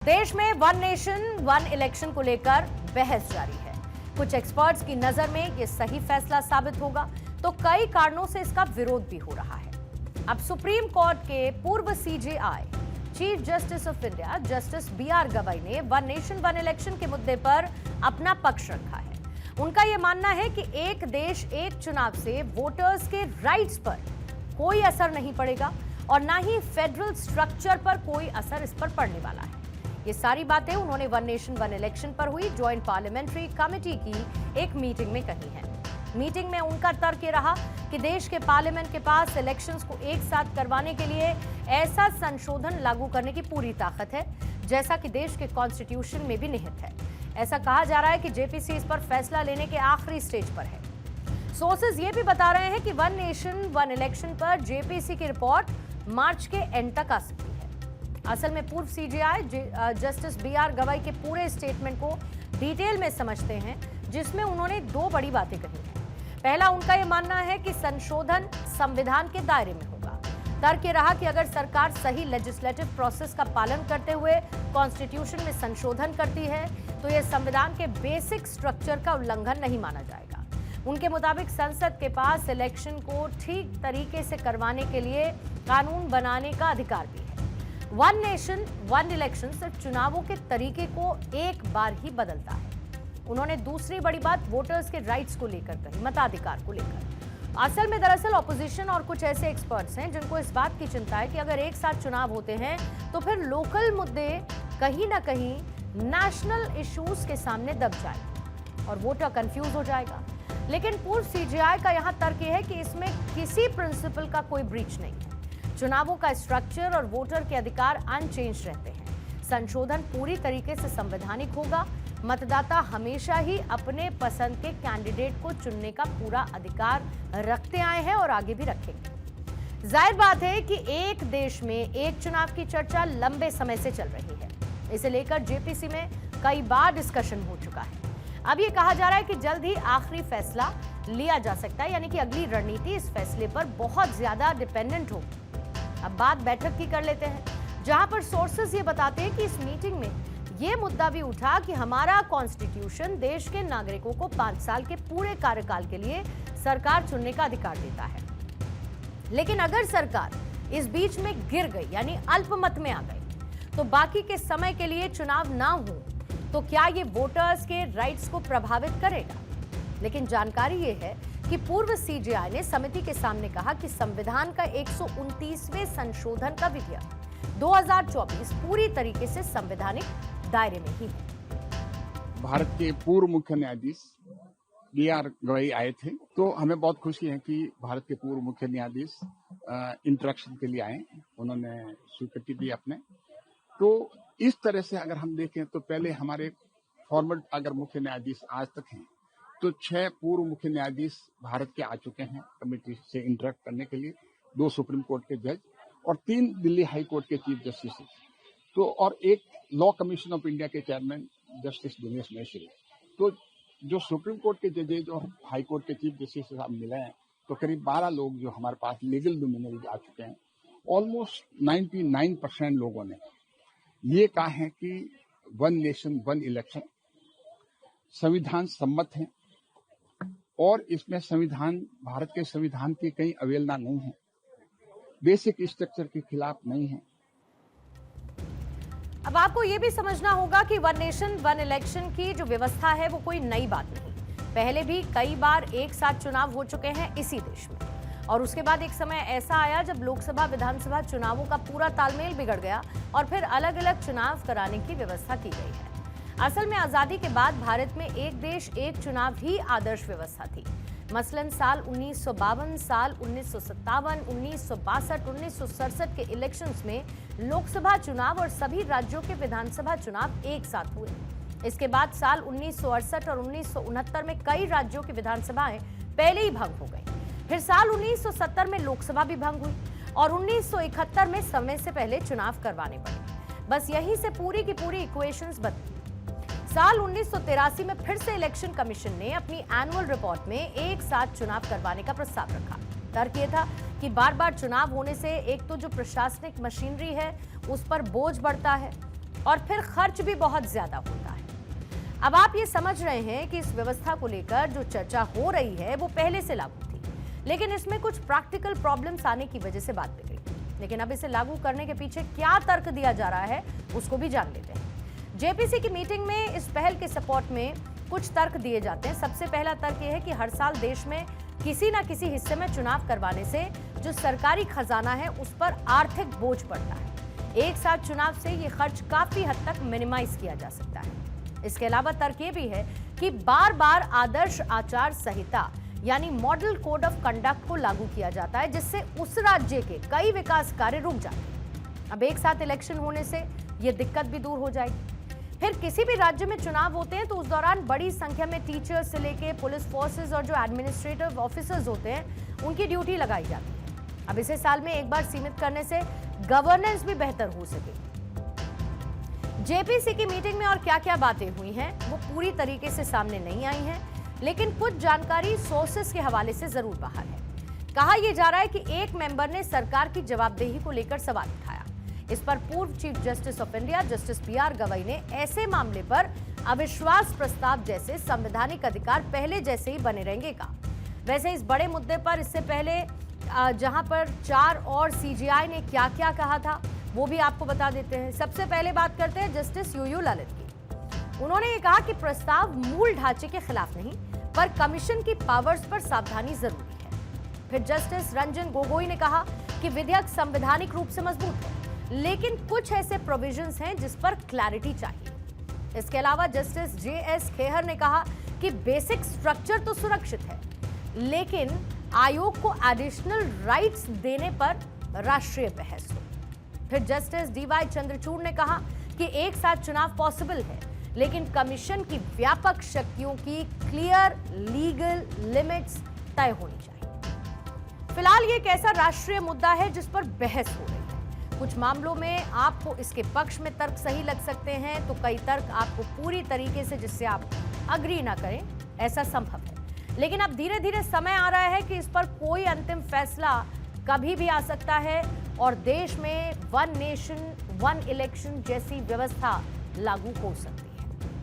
देश में one nation one election को लेकर बहस जारी है। कुछ एक्सपर्ट्स की नजर में यह सही फैसला साबित होगा, तो कई कारणों से इसका विरोध भी हो रहा है। अब सुप्रीम कोर्ट के पूर्व CJI chief justice of India justice B R. Gavai ने वन नेशन वन इलेक्शन के मुद्दे पर अपना पक्ष रखा है। उनका यह मानना है कि एक देश एक चुनाव से वोटर्स के राइट्स पर कोई असर नहीं पड़ेगा और ना ही फेडरल स्ट्रक्चर पर कोई असर इस पर पड़ने वाला है। ये सारी बातें उन्होंने वन नेशन वन इलेक्शन पर हुई ज्वाइंट पार्लियामेंट्री कमेटी की एक मीटिंग में कही है। मीटिंग में उनका तर्क ये रहा कि देश के पार्लियामेंट के पास इलेक्शंस को एक साथ करवाने के लिए ऐसा संशोधन लागू करने की पूरी ताकत है, जैसा कि देश के कॉन्स्टिट्यूशन में भी निहित है। ऐसा कहा जा रहा है कि जेपीसी इस पर फैसला लेने के आखिरी स्टेज पर है। सोर्सेज ये भी बता रहे हैं कि वन नेशन वन इलेक्शन पर जेपीसी की रिपोर्ट मार्च के एंड तक आ सकती है। असल में पूर्व सीजेआई जस्टिस बी.आर. गवाई के पूरे स्टेटमेंट को डिटेल में समझते हैं, जिसमें उन्होंने दो बड़ी बातें कही हैं। पहला, उनका यह मानना है कि संशोधन संविधान के दायरे में होगा। तर्क ये रहा कि अगर सरकार सही लेजिस्लेटिव प्रोसेस का पालन करते हुए कॉन्स्टिट्यूशन में संशोधन करती है तो यह संविधान के बेसिक स्ट्रक्चर का उल्लंघन नहीं माना जाएगा। उनके मुताबिक संसद के पास इलेक्शन को ठीक तरीके से करवाने के लिए कानून बनाने का अधिकार भी है। वन नेशन वन इलेक्शन सिर्फ चुनावों के तरीके को एक बार ही बदलता है। उन्होंने दूसरी बड़ी बात वोटर्स के राइट्स को लेकर कही, मताधिकार को लेकर। असल में दरअसल ऑपोजिशन और कुछ ऐसे एक्सपर्ट्स हैं जिनको इस बात की चिंता है कि अगर एक साथ चुनाव होते हैं तो फिर लोकल मुद्दे कहीं ना कहीं नेशनल इश्यूज के सामने दब जाए और वोटर कंफ्यूज हो जाएगा। लेकिन पूर्व सीजेआई का यहां तर्क यह है कि इसमें किसी प्रिंसिपल का कोई ब्रीच नहीं है। चुनावों का स्ट्रक्चर और वोटर के अधिकार अनचेंज रहते हैं। संशोधन पूरी तरीके से संवैधानिक होगा। मतदाता हमेशा ही अपने पसंद के कैंडिडेट को चुनने का पूरा अधिकार रखते आए हैं और आगे भी रखेंगे। जाहिर बात है कि एक देश में एक चुनाव की चर्चा लंबे समय से चल रही है। इसे लेकर जेपीसी में कई बार डिस्कशन हो चुका है। अब यह कहा जा रहा है कि जल्द ही आखिरी फैसला लिया जा सकता है, यानी कि अगली रणनीति इस फैसले पर बहुत ज्यादा डिपेंडेंट होगी। अब बात बैठक की कर लेते हैं, जहां पर सोर्सेज ये बताते हैं कि इस मीटिंग में ये मुद्दा भी उठा कि हमारा कॉन्स्टिट्यूशन देश के नागरिकों को 5 साल के पूरे कार्यकाल के लिए सरकार चुनने का अधिकार देता है। लेकिन अगर सरकार इस बीच में गिर गई, यानी अल्पमत में आ गई, तो बाकी के समय के लिए चुनाव ना हो तो क्या ये वोटर्स के राइट्स को प्रभावित करेगा? लेकिन जानकारी ये है कि पूर्व सीजेआई ने समिति के सामने कहा कि संविधान का 129वें संशोधन का विधेयक 2024 पूरी तरीके से संवैधानिक दायरे में ही है। भारत के पूर्व मुख्य न्यायाधीश बी.आर. गवाई आए थे, तो हमें बहुत खुशी है कि भारत के पूर्व मुख्य न्यायाधीश इंटरेक्शन के लिए आए। उन्होंने स्वीकृति दी अपने। तो इस तरह से अगर हम देखें तो पहले हमारे फॉर्मल अगर मुख्य न्यायाधीश आज तक हैं तो 6 पूर्व मुख्य न्यायाधीश भारत के आ चुके हैं कमेटी से इंटरेक्ट करने के लिए, 2 सुप्रीम कोर्ट के जज और 3 दिल्ली हाई कोर्ट के चीफ जस्टिस, तो और एक लॉ कमीशन ऑफ इंडिया के चेयरमैन जस्टिस दिनेश महेश्वरी। तो जो सुप्रीम कोर्ट के जजेज और हाई कोर्ट के चीफ जस्टिस से साहब मिले हैं, तो करीब 12 लोग जो हमारे पास लीगल लुमिनरीज आ चुके हैं। ऑलमोस्ट 99% लोगों ने ये कहा है कि वन नेशन वन इलेक्शन संविधान सम्मत है और इसमें संविधान, भारत के संविधान की कहीं अवहेलना नहीं है, बेसिक स्ट्रक्चर के खिलाफ नहीं है। अब आपको यह भी समझना होगा कि वन नेशन वन इलेक्शन की जो व्यवस्था है वो कोई नई बात नहीं। पहले भी कई बार एक साथ चुनाव हो चुके हैं इसी देश में, और उसके बाद एक समय ऐसा आया जब लोकसभा विधानसभा चुनावों का पूरा तालमेल बिगड़ गया और फिर अलग अलग चुनाव कराने की व्यवस्था की गई है। असल में आजादी के बाद भारत में एक देश एक चुनाव ही आदर्श व्यवस्था थी। मसलन साल 1952, साल 1957, 1962, 1967 के इलेक्शंस में लोकसभा चुनाव और सभी राज्यों के विधानसभा चुनाव एक साथ हुए। इसके बाद साल 1968 और 1969 में कई राज्यों की विधानसभाएं पहले ही भंग हो गई। फिर साल 1970 में लोकसभा भी भंग हुई और 1971 में समय से पहले चुनाव करवाने पड़े। बस यहीं से पूरी की पूरी इक्वेशंस बदली। साल 1983 में फिर से इलेक्शन कमीशन ने अपनी एनुअल रिपोर्ट में एक साथ चुनाव करवाने का प्रस्ताव रखा। तर्क ये था कि बार बार चुनाव होने से एक तो जो प्रशासनिक मशीनरी है उस पर बोझ बढ़ता है, और फिर खर्च भी बहुत ज्यादा होता है। अब आप ये समझ रहे हैं कि इस व्यवस्था को लेकर जो चर्चा हो रही है वो पहले से लागू थी, लेकिन इसमें कुछ प्रैक्टिकल प्रॉब्लम्स आने की वजह से बात बिगड़ी। लेकिन अब इसे लागू करने के पीछे क्या तर्क दिया जा रहा है उसको भी जान लेते हैं। जेपीसी की मीटिंग में इस पहल के सपोर्ट में कुछ तर्क दिए जाते हैं। सबसे पहला तर्क यह है कि हर साल देश में किसी न किसी हिस्से में चुनाव करवाने से जो सरकारी खजाना है उस पर आर्थिक बोझ पड़ता है। एक साथ चुनाव से ये खर्च काफी हद तक मिनिमाइज किया जा सकता है। इसके अलावा तर्क ये भी है कि बार बार आदर्श आचार संहिता यानी मॉडल कोड ऑफ कंडक्ट को लागू किया जाता है, जिससे उस राज्य के कई विकास कार्य रुक जाते हैं। अब एक साथ इलेक्शन होने से ये दिक्कत भी दूर हो जाएगी। फिर किसी भी राज्य में चुनाव होते हैं तो उस दौरान बड़ी संख्या में टीचर्स से लेके पुलिस फोर्सेस और जो एडमिनिस्ट्रेटिव ऑफिसर्स होते हैं उनकी ड्यूटी लगाई जाती है। अब इसे साल में एक बार सीमित करने से गवर्नेंस भी बेहतर हो सके। जेपीसी की मीटिंग में और क्या क्या बातें हुई हैं वो पूरी तरीके से सामने नहीं आई हैं, लेकिन कुछ जानकारी सोर्सेस के हवाले से जरूर बाहर है। कहा यह जा रहा है कि एक मेंबर ने सरकार की जवाबदेही को लेकर सवाल उठाया। इस पर पूर्व chief justice of India justice PR Gavai ने ऐसे मामले पर अविश्वास प्रस्ताव जैसे संवैधानिक अधिकार पहले जैसे ही बने रहेंगे कहा। वैसे इस बड़े मुद्दे पर इससे पहले जहां पर 4 और सीजेआई ने क्या क्या कहा था वो भी आपको बता देते हैं। सबसे पहले बात करते हैं जस्टिस यूयू ललित की। उन्होंने ये कहा कि प्रस्ताव मूल ढांचे के खिलाफ नहीं, पर कमीशन की पावर्स पर सावधानी जरूरी है। फिर जस्टिस रंजन गोगोई ने कहा कि विधेयक संवैधानिक रूप से मजबूत है, लेकिन कुछ ऐसे प्रोविजंस हैं जिस पर क्लैरिटी चाहिए। इसके अलावा जस्टिस जेएस खेहर ने कहा कि बेसिक स्ट्रक्चर तो सुरक्षित है, लेकिन आयोग को एडिशनल राइट्स देने पर राष्ट्रीय बहस हो। फिर जस्टिस डीवाई चंद्रचूड़ ने कहा कि एक साथ चुनाव पॉसिबल है, लेकिन कमीशन की व्यापक शक्तियों की क्लियर लीगल लिमिट्स तय होनी चाहिए। फिलहाल ये एक ऐसा राष्ट्रीय मुद्दा है जिस पर बहस हो रही है। कुछ मामलों में आपको इसके पक्ष में तर्क सही लग सकते हैं, तो कई तर्क आपको पूरी तरीके से जिससे आप अग्री ना करें ऐसा संभव है। लेकिन अब धीरे धीरे समय आ रहा है कि इस पर कोई अंतिम फैसला कभी भी आ सकता है और देश में वन नेशन वन इलेक्शन जैसी व्यवस्था लागू हो सकती है।